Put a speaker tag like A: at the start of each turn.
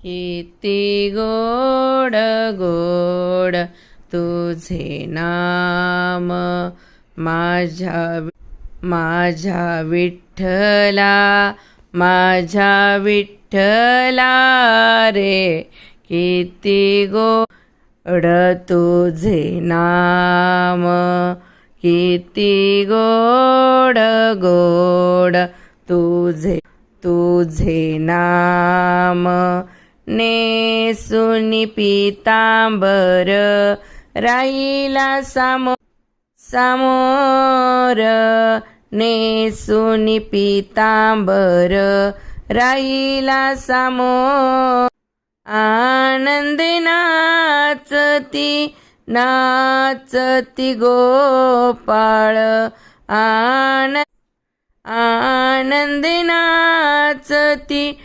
A: किती गोड गोड तुझे नाम माझ्या विठ्ठला, माझ्या विठ्ठला रे. किती गोड तुझे नाम, किती गोड गोड तुझे नाम. नेसुनी पीतांबर राहिला समोर, नेसुनी पीतांबर राहिला समोर. आनंदी नाचती गोपाळ, आनंदी नाचती